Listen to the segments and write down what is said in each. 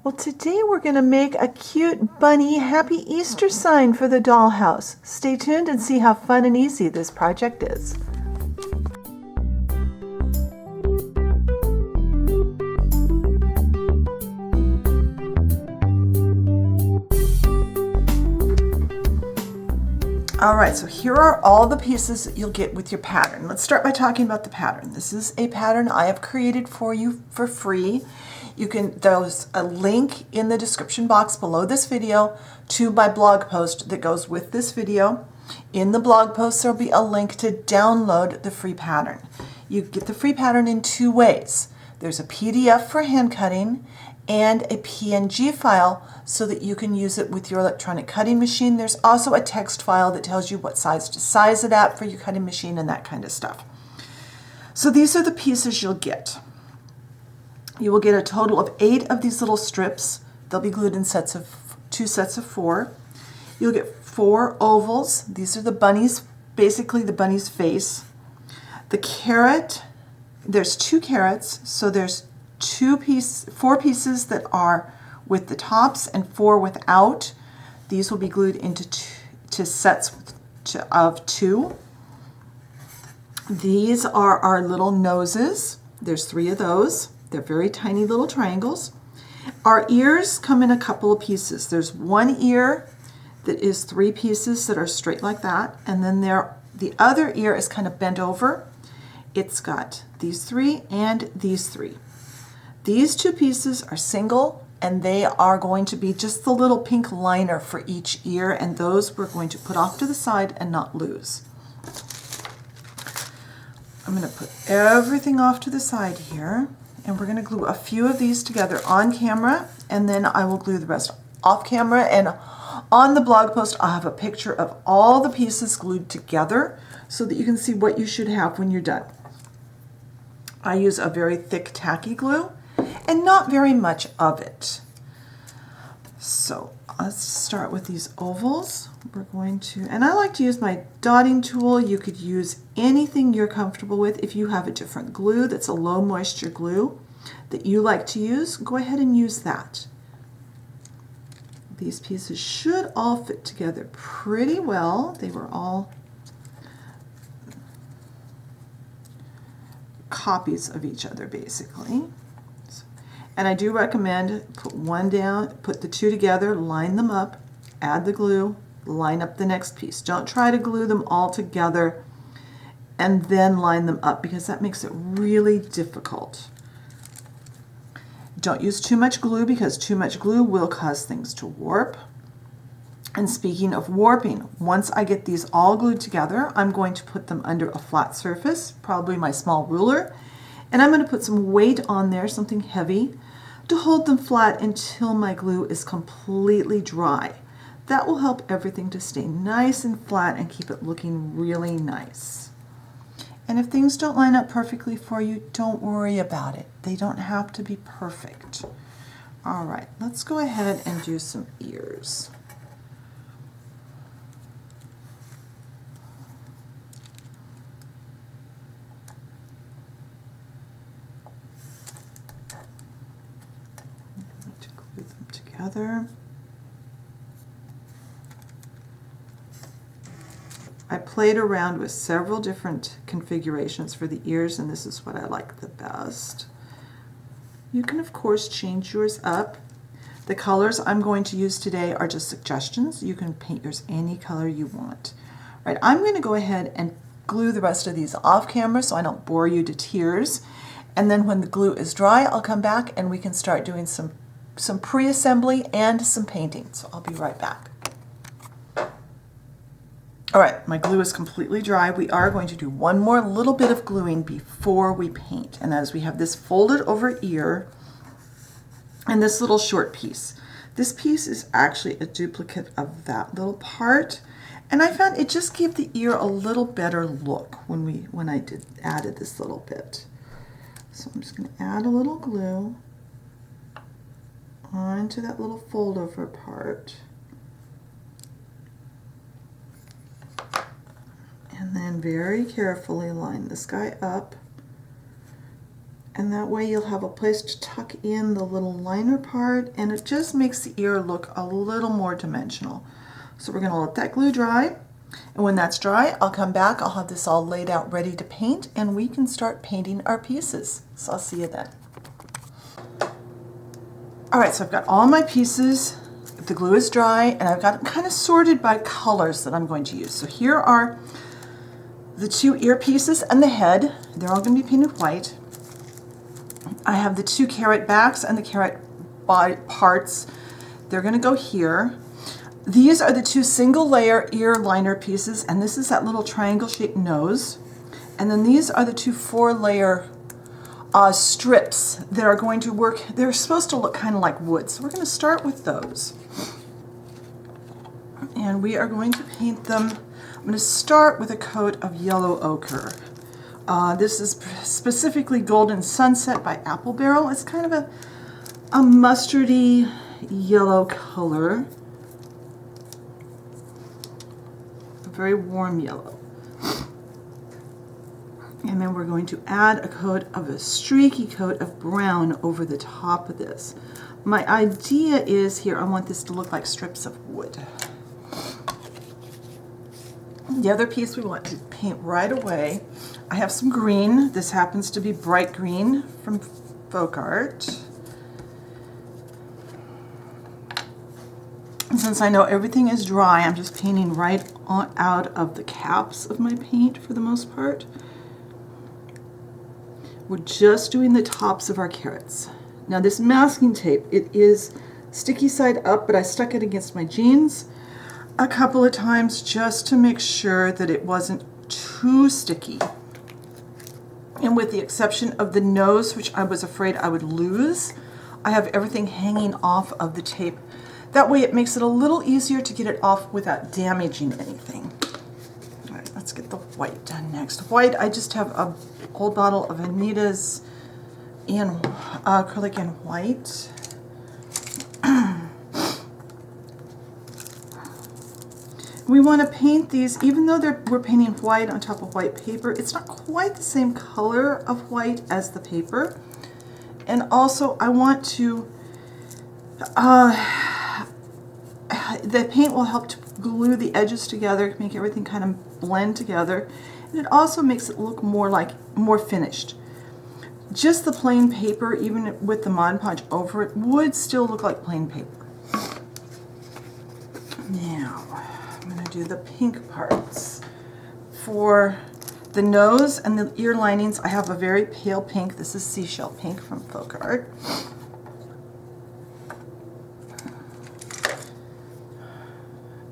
Well, today we're going to make a cute bunny Happy Easter sign for the dollhouse. Stay tuned and see how fun and easy this project is. All right, so here are all the pieces that you'll get with your pattern. Let's start by talking about the pattern. This is a pattern I have created for you for free. There's a link in the description box below this video to my blog post that goes with this video. In the blog post, there'll be a link to download the free pattern. You get the free pattern in two ways. There's a PDF for hand cutting and a PNG file so that you can use it with your electronic cutting machine. There's also a text file that tells you what size to size it at for your cutting machine and that kind of stuff. So these are the pieces you'll get. You will get a total of 8 of these little strips. They'll be glued in two sets of 4. You'll get 4 ovals. These are the bunny's, basically the bunny's face. The carrot, there's 2 carrots, so there's 4 pieces that are with the tops and 4 without. These will be glued into sets of 2. These are our little noses. There's 3 of those. They're very tiny little triangles. Our ears come in a couple of pieces. There's one ear that is 3 pieces that are straight like that, and then the other ear is kind of bent over. It's got these 3 and these 3. These 2 pieces are single, and they are going to be just the little pink liner for each ear, and those we're going to put off to the side and not lose. I'm going to put everything off to the side here, and we're going to glue a few of these together on camera, and then I will glue the rest off camera. And on the blog post, I'll have a picture of all the pieces glued together so that you can see what you should have when you're done. I use a very thick tacky glue and not very much of it. So let's start with these ovals. We're going to, and I like to use my dotting tool. You could use anything you're comfortable with. If you have a different glue that's a low moisture glue that you like to use, go ahead and use that. These pieces should all fit together pretty well. They were all copies of each other basically. And I do recommend put one down, put the 2 together, line them up, add the glue, line up the next piece. Don't try to glue them all together and then line them up because that makes it really difficult. Don't use too much glue because too much glue will cause things to warp. And speaking of warping, once I get these all glued together, I'm going to put them under a flat surface, probably my small ruler, and I'm going to put some weight on there, something heavy, to hold them flat until my glue is completely dry. That will help everything to stay nice and flat and keep it looking really nice. And if things don't line up perfectly for you, don't worry about it. They don't have to be perfect. All right, let's go ahead and do some ears. Glue them together. I played around with several different configurations for the ears, and this is what I like the best. You can, of course, change yours up. The colors I'm going to use today are just suggestions. You can paint yours any color you want. All right, I'm going to go ahead and glue the rest of these off camera so I don't bore you to tears. And then when the glue is dry, I'll come back and we can start doing some pre-assembly and some painting. So I'll be right back. All right, my glue is completely dry. We are going to do one more little bit of gluing before we paint. And as we have this folded over ear and this little short piece. This piece is actually a duplicate of that little part. And I found it just gave the ear a little better look when I added this little bit. So I'm just going to add a little glue onto that little fold over part. And then very carefully line this guy up And that way you'll have a place to tuck in the little liner part, and it just makes the ear look a little more dimensional. So we're gonna let that glue dry. And when that's dry, I'll come back, I'll have this all laid out ready to paint, and we can start painting our pieces. So I'll see you then. All right, so I've got all my pieces, the glue is dry, and I've got them kind of sorted by colors that I'm going to use. So here are the two ear pieces and the head. They're all gonna be painted white. I have the two carrot backs and the carrot body parts. They're gonna go here. These are the two single layer ear liner pieces, and this is that little triangle shaped nose. And then these are the two 4-layer strips that are going to work. They're supposed to look kind of like wood. So we're gonna start with those. And we are going to paint them. I'm gonna start with a coat of yellow ochre. This is specifically Golden Sunset by Apple Barrel. It's kind of a mustardy yellow color. A very warm yellow. And then we're going to add a streaky coat of brown over the top of this. My idea is here, I want this to look like strips of wood. The other piece we want to paint right away, I have some green. This happens to be bright green from Folk Art. And since I know everything is dry, I'm just painting right out of the caps of my paint for the most part. We're just doing the tops of our carrots. Now this masking tape, it is sticky side up, but I stuck it against my jeans a couple of times just to make sure that it wasn't too sticky. And with the exception of the nose, which I was afraid I would lose, I have everything hanging off of the tape. That way it makes it a little easier to get it off without damaging anything. All right, let's get the white done next. White, I just have a old bottle of Anita's in acrylic in white. We want to paint these, even though we're painting white on top of white paper, it's not quite the same color of white as the paper. And also I want to, the paint will help to glue the edges together, make everything kind of blend together. And it also makes it look more finished. Just the plain paper, even with the Mod Podge over it, would still look like plain paper. Now, I'm going to do the pink parts. For the nose and the ear linings, I have a very pale pink. This is Seashell Pink from Folk Art.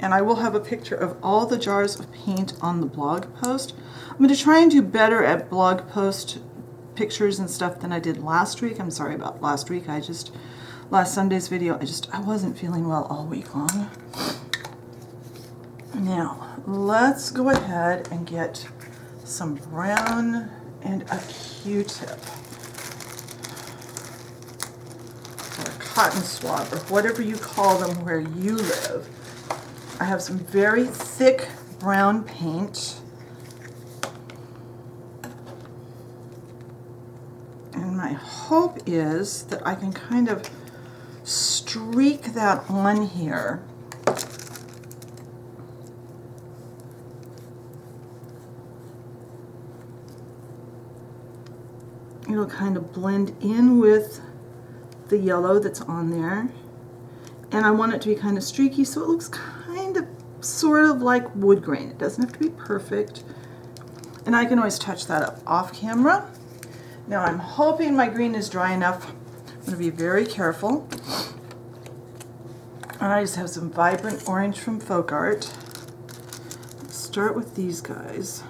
And I will have a picture of all the jars of paint on the blog post. I'm going to try and do better at blog post pictures and stuff than I did last week. I'm sorry about last week. Last Sunday's video, I wasn't feeling well all week long. Now, let's go ahead and get some brown and a Q-tip. Or a cotton swab, or whatever you call them where you live. I have some very thick brown paint. And my hope is that I can kind of streak that on here. It'll kind of blend in with the yellow that's on there. And I want it to be kind of streaky so it looks kind of sort of like wood grain. It doesn't have to be perfect. And I can always touch that up off camera. Now I'm hoping my green is dry enough. I'm going to be very careful. And I just have some vibrant orange from Folk Art. Let's start with these guys.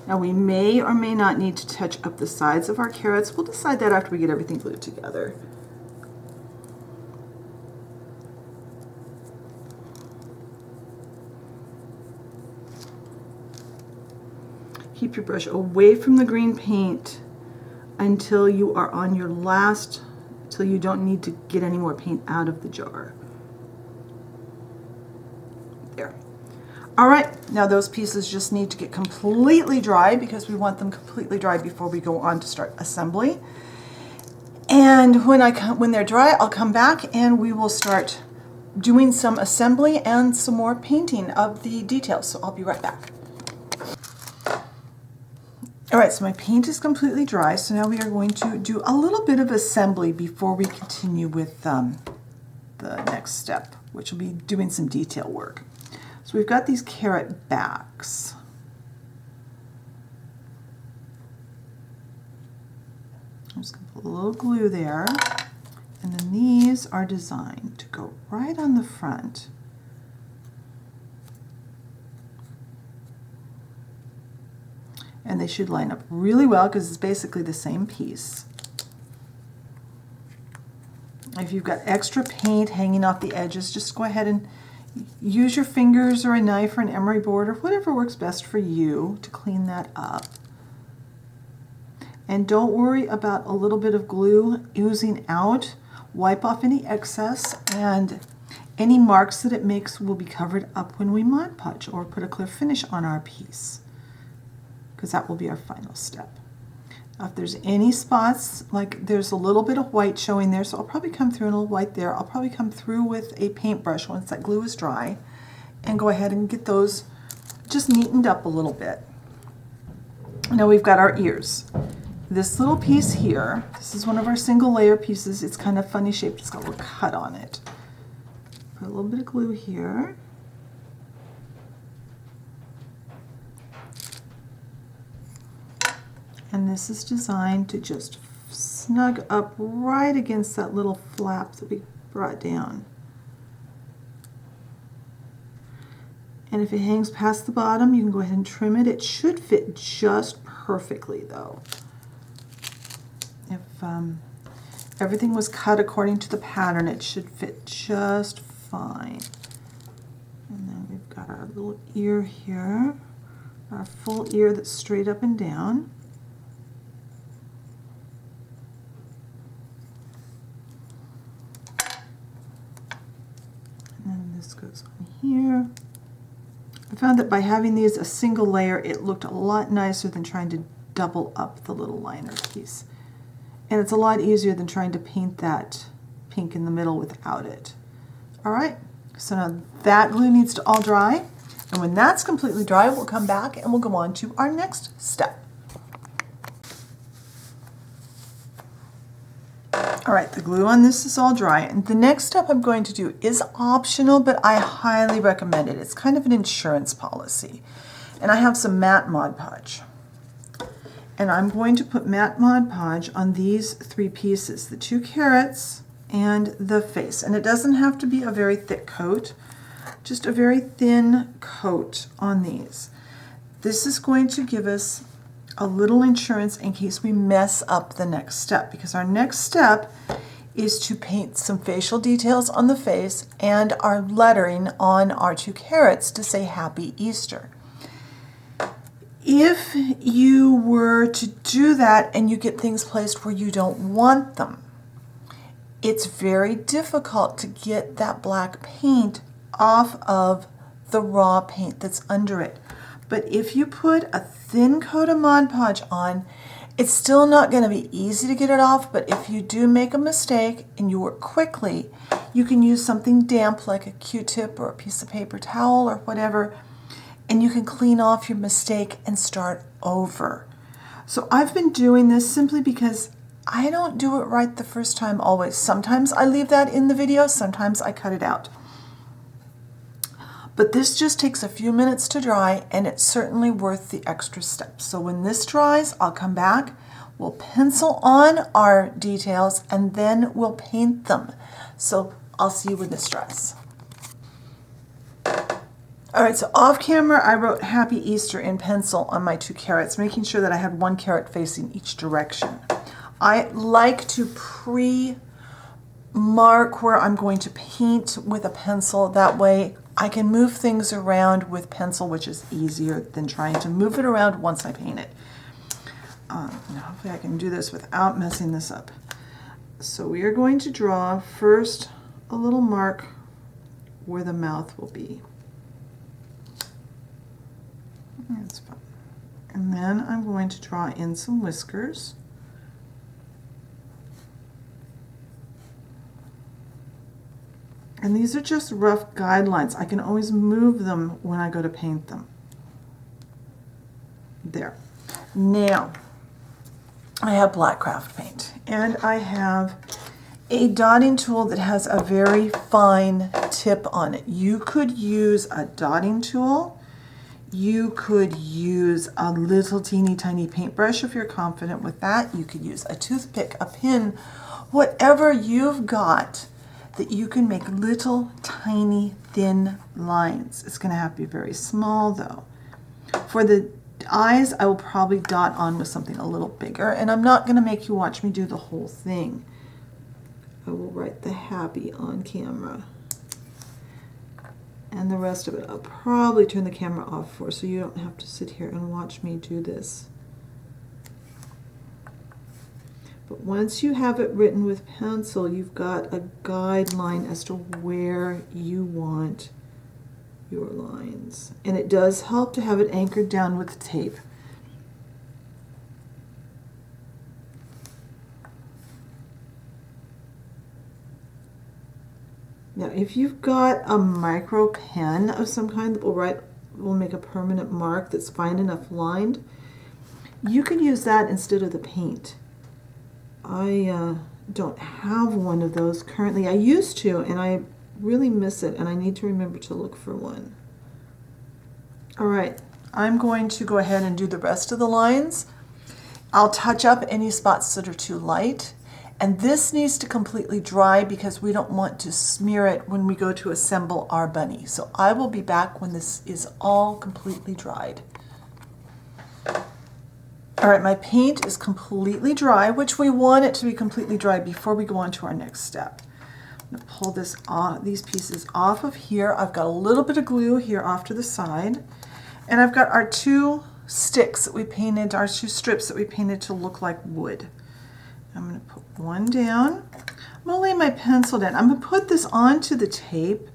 Now we may or may not need to touch up the sides of our carrots. We'll decide that after we get everything glued together. Keep your brush away from the green paint until you are on your last, till you don't need to get any more paint out of the jar. There. All right, now those pieces just need to get completely dry because we want them completely dry before we go on to start assembly. And when they're dry, I'll come back and we will start doing some assembly and some more painting of the details. So I'll be right back. All right, so my paint is completely dry. So now we are going to do a little bit of assembly before we continue with the next step, which will be doing some detail work. So we've got these carrot backs. I'm just going to put a little glue there. And then these are designed to go right on the front. And they should line up really well because it's basically the same piece. If you've got extra paint hanging off the edges, just go ahead and use your fingers or a knife or an emery board or whatever works best for you to clean that up. And don't worry about a little bit of glue oozing out. Wipe off any excess, and any marks that it makes will be covered up when we Mod Podge or put a clear finish on our piece, because that will be our final step. Now, if there's any spots, like there's a little bit of white showing there, so I'll probably come through a little white there. I'll probably come through with a paintbrush once that glue is dry and go ahead and get those just neatened up a little bit. Now we've got our ears. This little piece here, this is one of our single layer pieces. It's kind of funny shaped. It's got a little cut on it. Put a little bit of glue here. And this is designed to just snug up right against that little flap that we brought down. And if it hangs past the bottom, you can go ahead and trim it. It should fit just perfectly though. If everything was cut according to the pattern, it should fit just fine. And then we've got our little ear here, our full ear that's straight up and down. And then this goes on here. I found that by having these a single layer, it looked a lot nicer than trying to double up the little liner piece. And it's a lot easier than trying to paint that pink in the middle without it. All right, so now that glue needs to all dry. And when that's completely dry, we'll come back and we'll go on to our next step. All right, the glue on this is all dry. And the next step I'm going to do is optional, but I highly recommend it. It's kind of an insurance policy. And I have some matte Mod Podge. And I'm going to put matte Mod Podge on these three pieces, the two carrots and the face. And it doesn't have to be a very thick coat, just a very thin coat on these. This is going to give us a little insurance in case we mess up the next step, because our next step is to paint some facial details on the face and our lettering on our two carrots to say Happy Easter. If you were to do that and you get things placed where you don't want them, it's very difficult to get that black paint off of the raw paint that's under it. But if you put a thin coat of Mod Podge on, it's still not going to be easy to get it off, but if you do make a mistake and you work quickly, you can use something damp like a Q-tip or a piece of paper towel or whatever, and you can clean off your mistake and start over. So I've been doing this simply because I don't do it right the first time always. Sometimes I leave that in the video, sometimes I cut it out. But this just takes a few minutes to dry, and it's certainly worth the extra steps. So when this dries, I'll come back, we'll pencil on our details, and then we'll paint them. So I'll see you when this dries. All right, so off camera, I wrote Happy Easter in pencil on my two carrots, making sure that I had one carrot facing each direction. I like to pre-mark where I'm going to paint with a pencil. That way I can move things around with pencil, which is easier than trying to move it around once I paint it. And hopefully I can do this without messing this up. So we are going to draw first a little mark where the mouth will be. That's fine. And then I'm going to draw in some whiskers. And these are just rough guidelines. I can always move them when I go to paint them. There. Now, I have black craft paint, and I have a dotting tool that has a very fine tip on it. You could use a dotting tool. You could use a little teeny tiny paintbrush if you're confident with that. You could use a toothpick, a pin, whatever you've got that you can make little tiny thin lines. It's going to have to be very small though. For the eyes, I will probably dot on with something a little bigger, and I'm not going to make you watch me do the whole thing. I will write the happy on camera. And the rest of it I'll probably turn the camera off for, so you don't have to sit here and watch me do this. But once you have it written with pencil, you've got a guideline as to where you want your lines. And it does help to have it anchored down with tape. Now, if you've got a micro pen of some kind that will make a permanent mark that's fine enough lined, you can use that instead of the paint. I don't have one of those currently. I used to, and I really miss it, and I need to remember to look for one. All right, I'm going to go ahead and do the rest of the lines. I'll touch up any spots that are too light. And this needs to completely dry because we don't want to smear it when we go to assemble our bunny. So I will be back when this is all completely dried. All right, my paint is completely dry, which we want it to be completely dry before we go on to our next step. I'm going to pull this off, these pieces off of here. I've got a little bit of glue here off to the side. And I've got our two sticks that we painted, our two strips that we painted to look like wood. I'm going to put one down. I'm going to lay my pencil down. I'm going to put this onto the tape.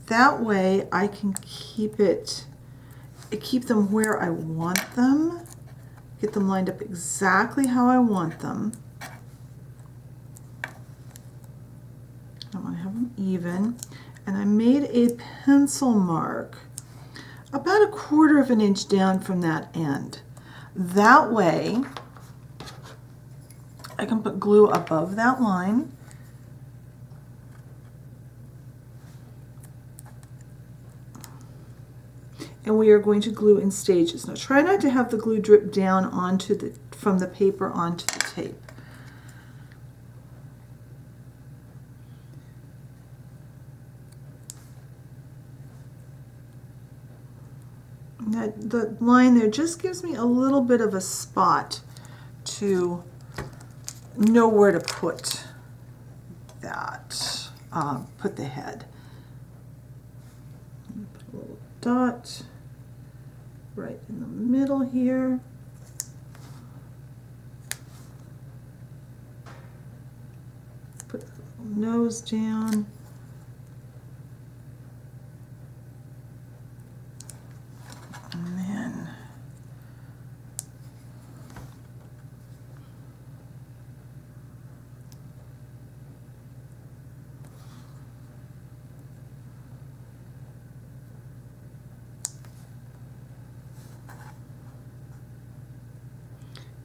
That way I can keep them where I want them. Get them lined up exactly how I want them. I want to have them even. And I made a pencil mark about 1/4 of an inch down from that end. That way I can put glue above that line. And we are going to glue in stages. Now try not to have the glue drip down onto from the paper onto the tape. The line there just gives me a little bit of a spot to know where to put that, put the head. Put a little dot right in the middle here. Put the little nose down. And then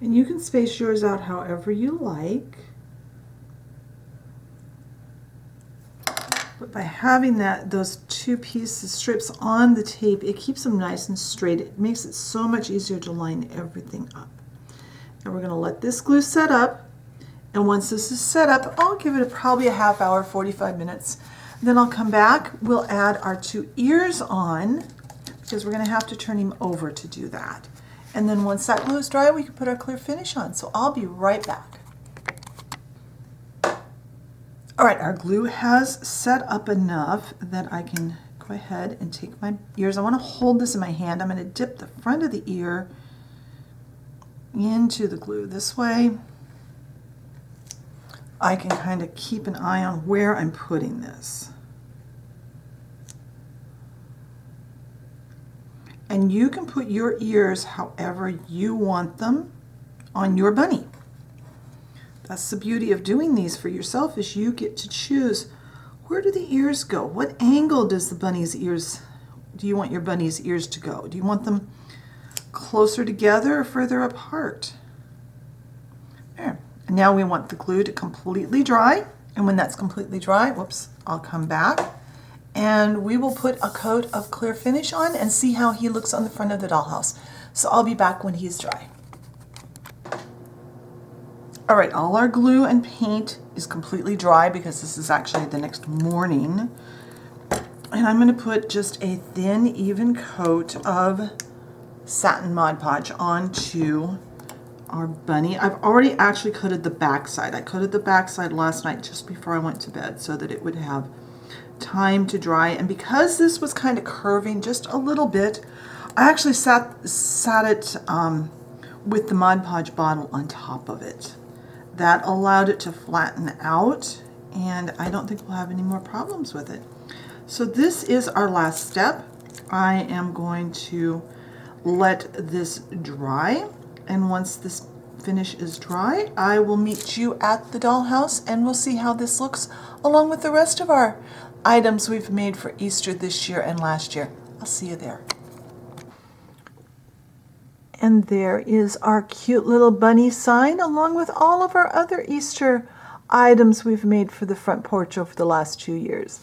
and you can space yours out however you like. But by having those two pieces, strips on the tape, it keeps them nice and straight. It makes it so much easier to line everything up. And we're going to let this glue set up. And once this is set up, I'll give it probably a half hour, 45 minutes. Then I'll come back. We'll add our two ears on because we're going to have to turn him over to do that. And then once that glue is dry, we can put our clear finish on. So I'll be right back. All right, our glue has set up enough that I can go ahead and take my ears. I want to hold this in my hand. I'm going to dip the front of the ear into the glue. This way I can kind of keep an eye on where I'm putting this. And you can put your ears however you want them on your bunny. That's the beauty of doing these for yourself, is you get to choose, where do the ears go? What angle do you want your bunny's ears to go? Do you want them closer together or further apart? There. And now we want the glue to completely dry. And when that's completely dry, whoops, I'll come back and we will put a coat of clear finish on and see how he looks on the front of the dollhouse. So I'll be back when he's dry. All right, all our glue and paint is completely dry because this is actually the next morning. And I'm going to put just a thin, even coat of satin Mod Podge onto our bunny. I've already actually coated the back side. I coated the back side last night just before I went to bed so that it would have time to dry. And because this was kind of curving just a little bit, I actually sat it with the Mod Podge bottle on top of it. That allowed it to flatten out, and I don't think we'll have any more problems with it. So this is our last step. I am going to let this dry, and once this finish is dry, I will meet you at the dollhouse and we'll see how this looks along with the rest of our items we've made for Easter this year and last year. I'll see you there. And there is our cute little bunny sign along with all of our other Easter items we've made for the front porch over the last 2 years.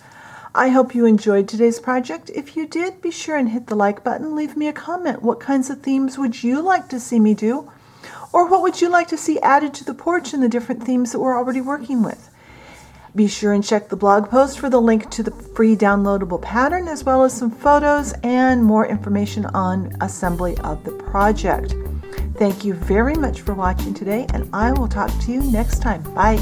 I hope you enjoyed today's project. If you did, be sure and hit the like button. Leave me a comment. What kinds of themes would you like to see me do? Or what would you like to see added to the porch in the different themes that we're already working with? Be sure and check the blog post for the link to the free downloadable pattern, as well as some photos and more information on assembly of the project. Thank you very much for watching today, and I will talk to you next time. Bye.